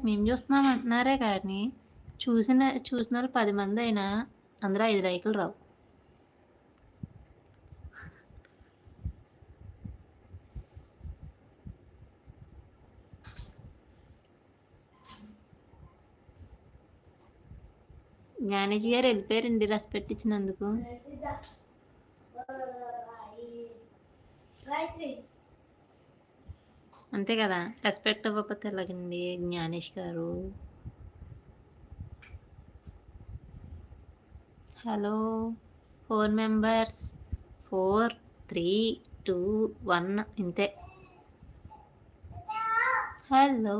మేము చూస్తున్నాం అంటున్నారే కానీ, చూసినోళ్ళు 10 మందైనా అందులో 5 లైకులు రావు. జ్ఞానేష్ గారు వెళ్ళిపోయారండి రెస్పెక్ట్ ఇచ్చినందుకు. అంతే కదా, రెస్పెక్ట్ ఇవ్వకపోతే ఎలాగండి జ్ఞానేష్ గారు. హలో 4 మెంబర్స్, 4, 3, 2, 1 ఇంతే. హలో,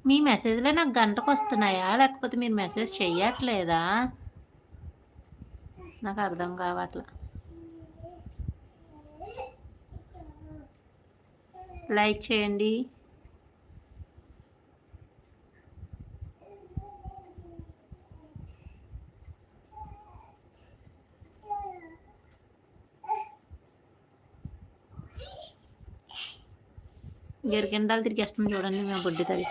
మీ మెసేజ్‌లే నాకు గంటకొస్తున్నాయా? లేకపోతే మీరు మెసేజ్ చెయ్యట్లేదా? నాకు అర్థం కావట్ల. లైక్ చేయండి. గిరకిండాలు తిరిగేస్తుంది చూడండి మా బుడ్డి తల్లి.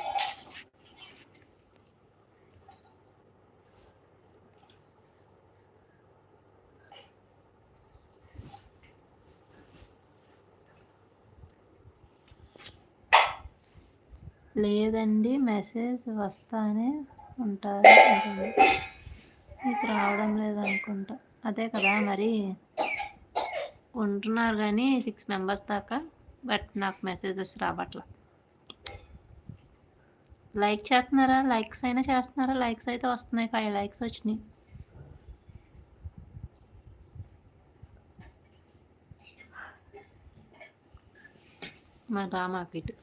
లేదండి, మెసేజ్ వస్తానే ఉంటుంది, మీకు రావడం లేదనుకుంటా. అదే కదా మరి, ఉంటున్నారు కానీ 6 మెంబర్స్ దాకా, బట్ నాకు మెసేజెస్ రావట్లా. లైక్ చేస్తున్నారా? లైక్స్ అయినా చేస్తున్నారా? లైక్స్ అయితే వస్తున్నాయి, 5 లైక్స్ వచ్చినాయి. మరి రామాకు ఇటు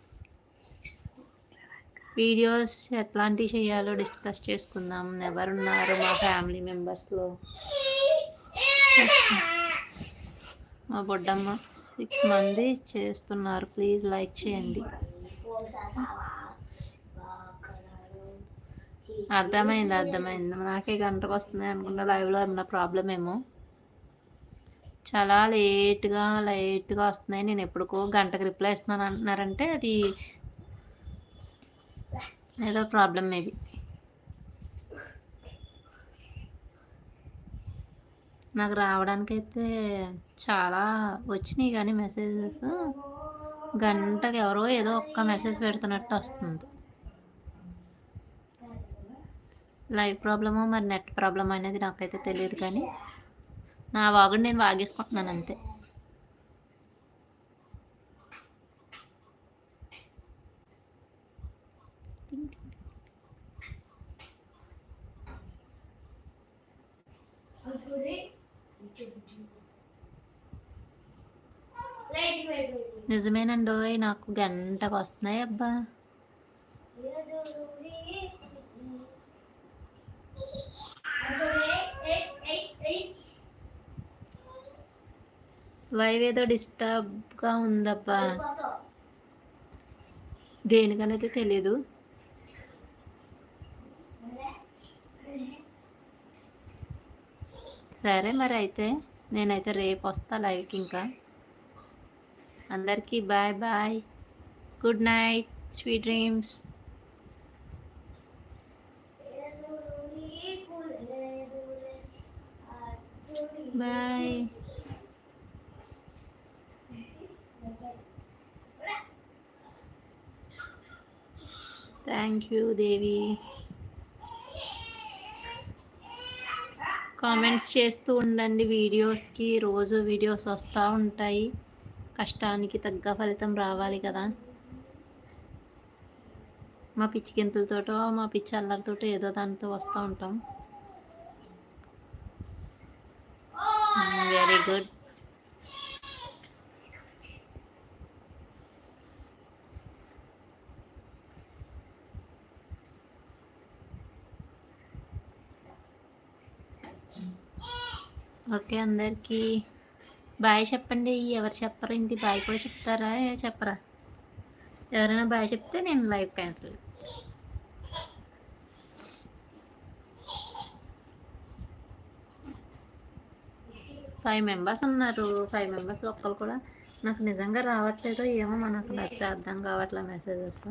వీడియోస్ ఎట్లాంటివి చేయాలో డిస్కస్ చేసుకుందాం. ఎవరున్నారు మా ఫ్యామిలీ మెంబర్స్లో? మా బొడ్డమ్మ 6 మంది చేస్తున్నారు, ప్లీజ్ లైక్ చేయండి. అర్థమైంది. నాకే గంటకు వస్తున్నాయి అనుకున్నా. లైవ్లో ఏమన్నా ప్రాబ్లం ఏమో. చాలా లేట్గా వస్తున్నాయి. నేను ఎప్పుడుకో గంటకు రిప్లై ఇస్తున్నాను అంటున్నారంటే అది ఏదో ప్రాబ్లం మేబీ. నాకు రావడానికైతే చాలా వచ్చినాయి కానీ మెసేజెస్ గంటకు ఎవరో ఏదో ఒక్క మెసేజ్ పెడుతున్నట్టు వస్తుంది. లైవ్ ప్రాబ్లమో మరి నెట్ ప్రాబ్లమ్ అనేది నాకైతే తెలియదు, కానీ నా వాగుడు నేను వాగేసుకుంటున్నాను అంతే. నిజమేనండి, నాకు గంటకు వస్తున్నాయి అబ్బా. లైవ్ ఏదో డిస్టర్బ్గా ఉందబ్బా, దేనికనైతే తెలీదు. సరే మరి అయితే నేనైతే రేపు వస్తా లైవ్కి. ఇంకా అందరికీ bye bye, good night, sweet dreams. Bye. Thank you Devi. Comments చేస్తూ ఉండండి వీడియోస్కి, రోజు వీడియోస్ వస్తూ ఉంటాయి. కష్టానికి తగ్గ ఫలితం రావాలి కదా. మా పిచ్చి గింతలతోటో మా పిచ్చి అల్లరితోటో ఏదో దానితో వస్తూ ఉంటాం. Very good. ఓకే, అందరికీ బాయ్ చెప్పండి. ఎవరు చెప్పరు ఏంటి? బాయ్ కూడా చెప్తారా? చెప్పరా? ఎవరైనా బాయ్ చెప్తే నేను లైవ్ క్యాన్సిల్. 5 మెంబర్స్ ఉన్నారు. 5 మెంబర్స్లో ఒక్కరు కూడా నాకు నిజంగా రావట్లేదో ఏమో, మనకు నచ్చితే అర్థం కావట్లే మెసేజెస్.